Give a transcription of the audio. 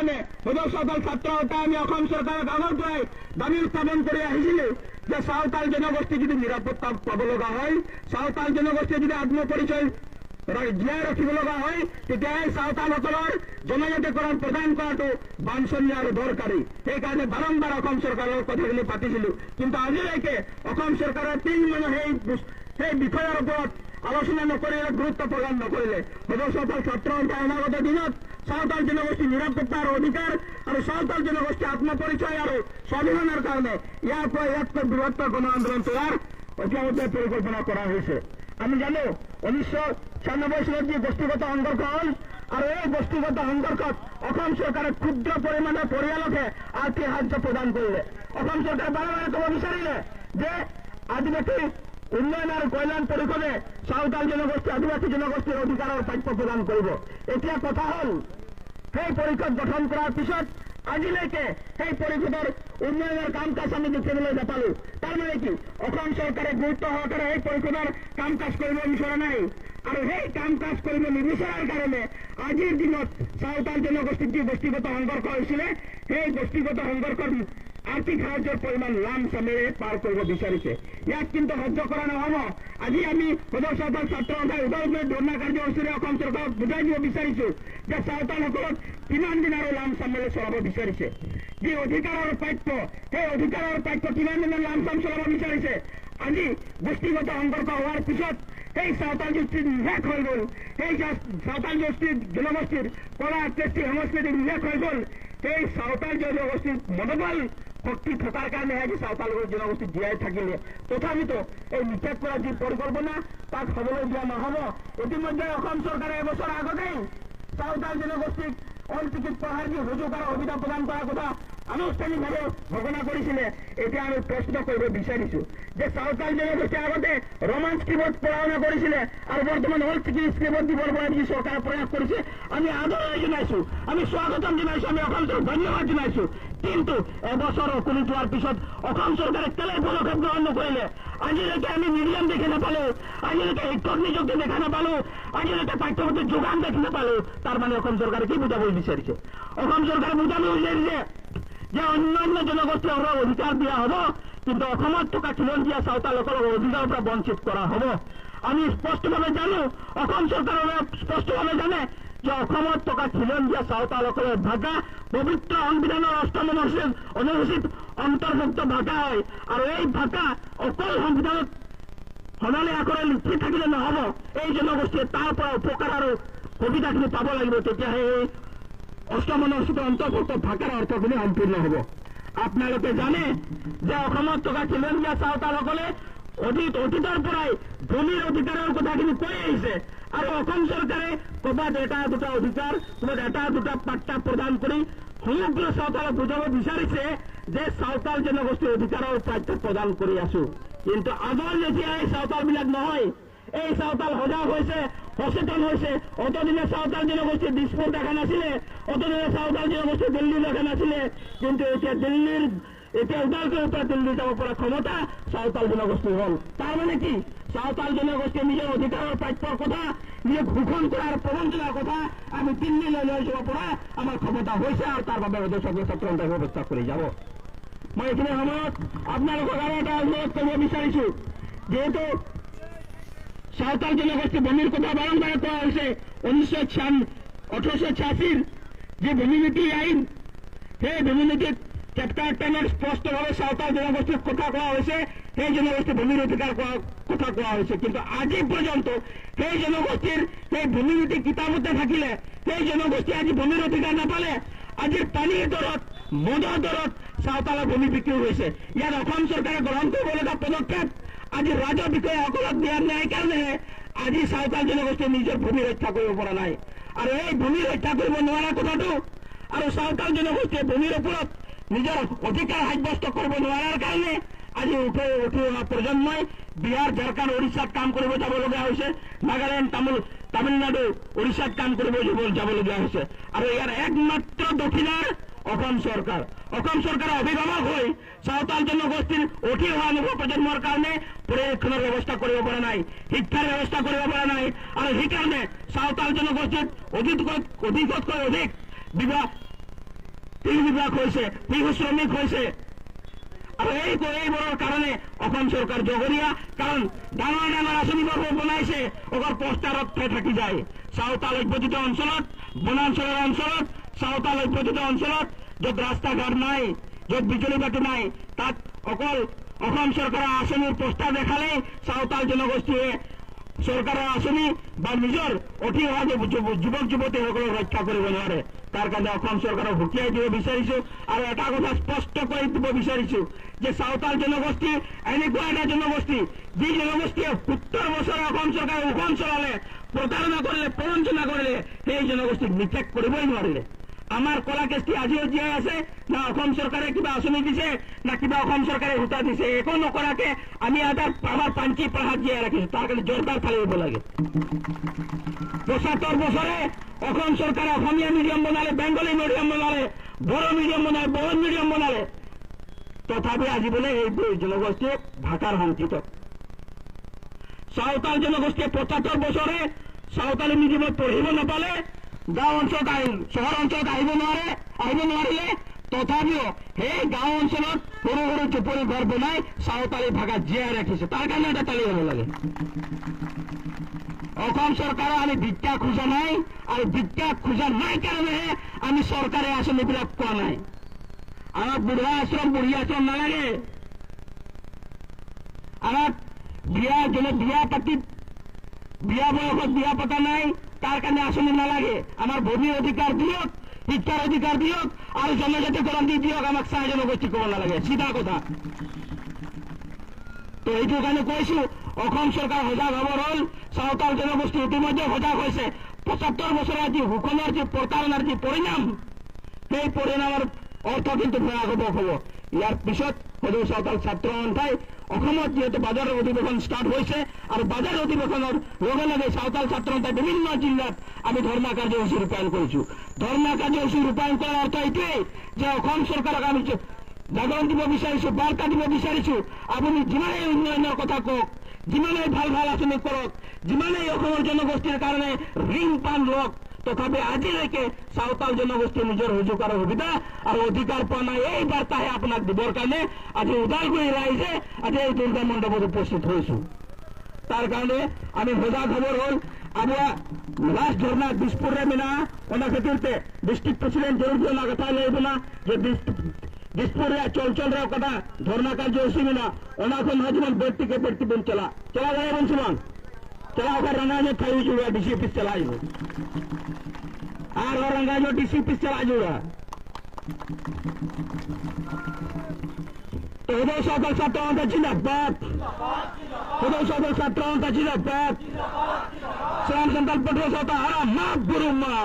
সকল ছাত্ৰ আমি অসম চৰকাৰক আগৰ পৰাই দাবী উত্থাপন কৰি আহিছিলো যে চাওতাল জনগোষ্ঠী যদি নিৰাপত্তা পাব লগা হয়, চাওতাল জনগোষ্ঠীয়ে যদি আত্মপৰিচয় জীয়াই ৰাখিব লগা হয়, তেতিয়াহে চাওতালসকলৰ জনজাতিকৰণ প্ৰদান কৰাটো বাঞ্ছনীয় আৰু দৰকাৰী। সেইকাৰণে বাৰম্বাৰ অসম চৰকাৰৰ কথাখিনি পাতিছিলো, কিন্তু আজিলৈকে অসম চৰকাৰৰ 3 মানুহে সেই বিষয়ৰ ওপৰত আলোচনা নকৰিলে, গুৰুত্ব প্ৰদান নকৰিলে। সকল ছাত্ৰ অনাগত দিনত চাওতাল জনগোষ্ঠী নিৰাপত্তাৰ অধিকাৰ আৰু চাওতাল জনগোষ্ঠী আত্মপৰিচয় আৰু স্বাভিমানৰ কাৰণে ইয়াৰ পৰা ইয়াতকৈ বৃহত্তৰ গণ আন্দোলন তোলাৰ ইতিমধ্যে পৰিকল্পনা কৰা হৈছে। আমি জানো 1996 চনত যি গোষ্ঠীগত সংঘৰ্ষ হল, আৰু এই গোষ্ঠীগত সংঘৰ্ষত অসম চৰকাৰে ক্ষুদ্ৰ পৰিমাণৰ পৰিয়ালকহে আৰ্থিক সাহায্য প্ৰদান কৰিলে। অসম চৰকাৰে বাৰে বাৰে ক'ব বিচাৰিলে যে আদিবাসী উন্নয়ন আৰু কল্যাণ পৰিষদে চাওতাল জনগোষ্ঠী আদিবাসী জনগোষ্ঠীৰ অধিকাৰৰ প্ৰাপ্য প্ৰদান কৰিব। এতিয়া কথা হল, সেই পৰিষদ গঠন কৰাৰ পিছত আজিলৈকে সেই পৰিষদৰ উন্নয়নৰ কাম কাজ আমি দেখিবলৈ নাপালো। তাৰমানে কি, অসম চৰকাৰে গুৰুত্ব সহকাৰে সেই পৰিষদৰ কাম কাজ কৰিব বিচৰা নাই, আৰু সেই কাম কাজ কৰিব নিবিচৰাৰ কাৰণে আজিৰ দিনত চাওতাল জনগোষ্ঠীৰ যি গোষ্ঠীগত সংঘৰ্ষ হৈছিলে, সেই গোষ্ঠীগত সংঘৰ্ষৰ আৰ্থিক সাহায্যৰ পৰিমাণ লামচামেৰে পাৰ কৰিব বিচাৰিছে। ইয়াক কিন্তু সহ্য কৰা নহব। আজি আমি চাওতাল ছাত্ৰ সন্থাই উদাহৰণ ধৰ্ণা কাৰ্যসূচীৰে অসম চৰকাৰক বুজাই দিব বিচাৰিছো যে চাওতালসকলক কিমান দিন আৰু লামচামেৰে চলাব বিচাৰিছে। যি অধিকাৰৰ প্ৰাপ্য, সেই অধিকাৰৰ প্ৰাপ্য কিমান দিনৰ লামচাম চলাব বিচাৰিছে। আজি গোষ্ঠীগত সংঘৰ্ষ হোৱাৰ পিছত সেই চাওতাল গোষ্ঠীৰ নিশেষ হৈ গ'ল, সেই চাওতাল জনগোষ্ঠীৰ কলা কৃষ্টি সংস্কৃতি নিশেষ হৈ গ'ল। সেই চাওতাল জনগোষ্ঠীৰ মনোবল শক্তি থকাৰ কাৰণে আজি চাওতাল জনগোষ্ঠী জীয়াই থাকিলে। তথাপিতো এই নিষেধ কৰা যি পৰিকল্পনা তাক হ'বলৈ দিয়া নহ'ব। ইতিমধ্যে অসম চৰকাৰে এবছৰ আগতেই চাওতাল জনগোষ্ঠীক অল টিকেট প্ৰহাৰ দি সুযোগ আৰু সুবিধা প্ৰদান কৰাৰ কথা আনুষ্ঠানিকভাৱে ঘোষণা কৰিছিলে। এতিয়া আমি প্ৰশ্ন কৰিব বিচাৰিছো যে চাওতাল জনগোষ্ঠীয়ে আগতে ৰোমান স্ক্ৰিপ্টত পঢ়া শুনা কৰিছিলে, আৰু বৰ্তমান অল টিকেট স্ক্ৰিপ্টত দিবৰ বাবে যি চৰকাৰে প্ৰয়াস কৰিছে আমি আদৰণি জনাইছো, আমি স্বাগতম জনাইছো, আমি অসম চৰকাৰক ধন্যবাদ জনাইছো। কিন্তু এবছৰ অকুলি যোৱাৰ পিছত অসম চৰকাৰে কেলে পদক্ষেপ গ্ৰহণ নকৰিলে? আজিলৈকে আমি মিডিয়াম দেখি নাপালো, আজিলৈকে শিক্ষক নিযুক্তি দেখা নাপালো, আজিলৈকে পাঠ্যপুথিৰ যোগান দেখি নাপালো। তাৰমানে অসম চৰকাৰে কি বুজাব বিচাৰিছে? অসম চৰকাৰে বুজাব বিচাৰিছে যে অন্যান্য জনগোষ্ঠীৰ অধিকাৰ দিয়া হব, কিন্তু অসমত থকা খিলঞ্জীয়া চাওতালসকলক অধিকাৰৰ পৰা বঞ্চিত কৰা হব। আমি স্পষ্টভাৱে জানো, অসম চৰকাৰে স্পষ্টভাৱে জানে যে অসমত থকা খিলঞ্জীয়া চাওতালসকলৰ ভাষা পবিত্ৰ সংবিধানৰ 8ম অনুসূচিত অন্তৰ্ভুক্ত ভাষা হয়, আৰু এই ভাষা অকল সংবিধানত সমানে আখৰে লিখি থাকিলে নহব। এই জনগোষ্ঠীয়ে তাৰ পৰা উপকাৰ আৰু সুবিধাখিনি পাব লাগিব, তেতিয়াহে এই 8ম অনুসূচিত অন্তৰ্ভুক্ত ভাষাৰ অৰ্থখিনি সম্পূৰ্ণ হব। আপোনালোকে জানে যে অসমত থকা খিলঞ্জীয়া চাওতালসকলে অতীতৰ পৰাই ভূমিৰ অধিকাৰৰ কথাখিনি কৈ আহিছে, আৰু অসম চৰকাৰে ক'ৰবাত এটা দুটা অধিকাৰ, ক'ৰবাত এটা দুটা পাট্টা প্ৰদান কৰি সমগ্ৰ চাওতালক বুজাব বিচাৰিছে যে চাওতাল জনগোষ্ঠীৰ অধিকাৰৰ প্ৰাপ্য প্ৰদান কৰি আছো। কিন্তু আগৰ যেতিয়া এই চাওতালবিলাক নহয়, এই চাওতাল সজাগ হৈছে, সচেতন হৈছে। অতদিনে চাওতাল জনগোষ্ঠীৰ দিছপুৰ দেখা নাছিলে, অতদিনে চাওতাল জনগোষ্ঠী দিল্লী দেখা নাছিলে, কিন্তু এতিয়া ওদালগুৰিৰ পৰা দিল্লী যাব পৰা ক্ষমতা চাওতাল জনগোষ্ঠী হল। তাৰমানে কি, চাওতাল জনগোষ্ঠীয়ে নিজৰ অধিকাৰৰ প্ৰাপ্যৰ কথা, নিজে ঘোষণ কৰাৰ প্ৰবঞ্চনাৰ কথা আমি দিল্লীলৈ লৈ যাব পৰা আমাৰ ক্ষমতা হৈছে, আৰু তাৰ বাবে ছাত্ৰ ব্যৱস্থা কৰি যাব। মই এইখিনি সময়ত আপোনালোকক আৰু এটা অনুৰোধ কৰিব বিচাৰিছো, যিহেতু চাওতাল জনগোষ্ঠী ভূমিৰ কথা বাৰম্বাৰ কোৱা হৈছে। 1886 যি ভূমিনীতি আইন, সেই ভূমিনীতিত চেপ্টাৰ 10 স্পষ্টভাৱে চাওতাল জনগোষ্ঠীৰ কথা কোৱা হৈছে, সেই জনগোষ্ঠীৰ ভূমিৰ অধিকাৰ কথা কোৱা হৈছে। কিন্তু আজি পৰ্যন্ত সেই জনগোষ্ঠীৰ সেই ভূমিনীতি কিতাপতে থাকিলে সেই জনগোষ্ঠী আজি ভূমিৰ অধিকাৰ নাপালে। আজিৰ পানীৰ দৰত, মদৰ দৰত চাওতালৰ ভূমি বিক্ৰী হৈছে। ইয়াত অসম চৰকাৰে গ্ৰহণ কৰিবলগীয়া পদক্ষেপ আজি ৰাজহ বিষয়াসকলক দিয়া নাই কাৰণেহে আজি চাওতাল জনগোষ্ঠীয়ে নিজৰ ভূমি ৰক্ষা কৰিব পৰা নাই। আৰু এই ভূমি ৰক্ষা কৰিব নোৱাৰা কথাটো, আৰু চাওতাল জনগোষ্ঠীয়ে ভূমিৰ ওপৰত নিজৰ অধিকাৰ সাব্যস্ত কৰিব নোৱাৰাৰ কাৰণে আজি উঠি অহা প্ৰজন্মই বিহাৰ, ঝাৰখণ্ড, উৰিষ্যাত কাম কৰিব যাবলগীয়া হৈছে, নাগালেণ্ড, তামিলনাডু, উৰিষ্যাত কাম কৰিব যাবলগীয়া হৈছে। আৰু ইয়াৰ একমাত্ৰ দক্ষিণাৰ অসম চৰকাৰ। অসম চৰকাৰে অভিভাৱক হৈ চাওতাল জনগোষ্ঠীৰ উঠি অহা নৱ প্ৰজন্মৰ কাৰণে পৰিৰক্ষণৰ ব্যৱস্থা কৰিব পৰা নাই, শিক্ষাৰ ব্যৱস্থা কৰিব পৰা নাই, আৰু সেইকাৰণে চাওতাল জনগোষ্ঠীত অধিকতকৈ অধিক বিবাহ বিভাগ হয়েছে, শিশু শ্ৰমিক হয়েছে। আৰ এইবোৰৰ কাৰণে অসম চৰকাৰ জগৰীয়া, কাৰণ ডাঙৰ ডাঙৰ আঁচনিবোৰ বনাইছে, ওপৰ পোষ্টাৰত থাকি যায়। চাওতাল অধ্যুষিত অঞ্চলত, বনাঞ্চলৰ অঞ্চলত, চাওতাল অধ্যুষিত অঞ্চলত য'ত ৰাস্তা ঘাট নাই, য'ত বিজুলী বাতি নাই, তাত অকল অসম চৰকাৰৰ আঁচনিৰ পোষ্টাৰ দেখালেই চাওতাল জনগোষ্ঠীয়ে চৰকাৰৰ আঁচনি বা নিজৰ অতি অহা যুৱক যুৱতীসকলক ৰক্ষা কৰিব নোৱাৰে। তাৰ কাৰণে অসম চৰকাৰক হুকিয়াই দিব বিচাৰিছো আৰু এটা কথা স্পষ্ট কৰি দিব বিচাৰিছো যে চাওতাল জনগোষ্ঠী এনেকুৱা এটা জনগোষ্ঠী যি জনগোষ্ঠীয়ে 70 বছৰে অসম চৰকাৰে উখন চলালে, প্ৰতাৰণা কৰিলে, প্ৰবঞ্চনা কৰিলে, সেই জনগোষ্ঠীক নিষেধ কৰিবই নোৱাৰিলে। আমাৰ কলাকৃষ্টি আজিও জীয়াই আছে, না অসম চৰকাৰে কিবা আঁচনি দিছে, না কিবা অসম চৰকাৰে সূতা দিছে। একো নকৰাকে আমি আমাৰ পাঞ্চি প্ৰসাদ জীয়াই ৰাখিছো। তাৰ কাৰণে জোৰদাৰ ফালিব লাগে। 75 বছৰে অসম চৰকাৰে অসমীয়া মিডিয়াম বনালে, বেংগলী মিডিয়াম বনালে, বড়ো মিডিয়াম বনালে, বহু মিডিয়াম বনালে, তথাপি আজি বোলে এই জনগোষ্ঠীয়ে ভাষাৰ সংকিত। চাওতাল জনগোষ্ঠীয়ে 75 বছৰে চাওতালী মিডিয়ামত পঢ়িব নাপালে, গাঁও অঞ্চলত চহৰ অঞ্চলত আহিব নোৱাৰিলে, তথাপিও সেই গাঁও অঞ্চলত সৰু সৰু টোপনি ঘৰ বনাই চাওতালী ভাষা জীয়াই ৰাখিছে। তাৰ কাৰণে এটা তালি হ'ব লাগে। অসম চৰকাৰে আমি ভিক্ষা খোজা নাই, আৰু ভিক্ষা খোজা নাই কাৰণেহে আমি চৰকাৰে আঁচনিবিলাক পোৱা নাই। আমাক বুঢ়ী আশ্ৰম নালাগে, আমাক বিয়া বয়সত বিয়া পতা নাই, তাৰ কাৰণে আঁচনি নালাগে। আমাৰ ভূমিৰ অধিকাৰ দিয়ক, শিক্ষাৰ অধিকাৰ দিয়ক, আৰু জনজাতিকৰণ দি দিয়ক। আমাক চাহ জনগোষ্ঠী ক'ব নালাগে, চিধা কথা। তো এইটো কাৰণে কৈছো, অসম চৰকাৰ সজাগ হবৰ হ'ল। চাওতাল জনগোষ্ঠী ইতিমধ্যে সজাগ হৈছে। 75 বছৰৰ যি শোষণৰ যি প্ৰতাৰণাৰ যি পৰিণাম, সেই পৰিণামৰ অৰ্থ কিন্তু ভয়াৱহ হ'ব। ইয়াৰ পিছত সদৌ চাওতাল ছাত্ৰ সন্থাই অসমত যিহেতু বাজাৰৰ অধিৱেশন ষ্টাৰ্ট হৈছে, আৰু বাজাৰ অধিৱেশনৰ লগে লগে চাওতাল ছাত্ৰ সন্থাই বিভিন্ন জিলাত আমি ধৰ্ণা কাৰ্যসূচী ৰূপায়ণ কৰিছো। ধৰ্ণা কাৰ্যসূচী ৰূপায়ণ কৰাৰ অৰ্থ এইটোৱেই যে অসম চৰকাৰক আমি জাগৰণ দিব বিচাৰিছো, বাৰ্তা দিব বিচাৰিছো, আপুনি যিমানেই উন্নয়নৰ কথা কওক, যিমানেই ভাল ভাল আঁচনি কৰক, যিমানেই অসমৰ জনগোষ্ঠীৰ কাৰণে ঋণ পাণ লওক, তথাপি আজিলৈকে চাওতাল জনগোষ্ঠীয়ে নিজৰ সুযোগ আৰু সুবিধা আৰু অধিকাৰ পোৱা নাই। এই বাৰ্তাহে আপোনাক দিবৰ কাৰণে আজি ওদালগুৰি ৰাইজে আজি এই দুৰ্গা মণ্ডপত উপস্থিত হৈছো। তার কারণে আমি সজাগ খবর হল আমরা লাস্ট ধর্না দিসপুরে মিনা ওনা ক্ষেত্রে ডিস্ট্রিক্ট প্রেসিডেন্ট জরুরি না কথা লইবনা যে দিসপুরে চলচল রে কথা ধর্না কার্যসূচী মিনা ওনা কোন হাজমান ব্যক্তিকে ব্যক্তিবন চলা গয়া বংশমান चला होकर रंगाजो खाई जुड़ा डीसी ऑफिस चला जो और रंगाजो डीसी ऑफिस चला जुड़ा तो उदय सदर छात्रों का जिंदाबाद उदय सदर छात्रों का जिंदाबाद श्रम संकल्प पत्र होता हरा माफ गुरु माफ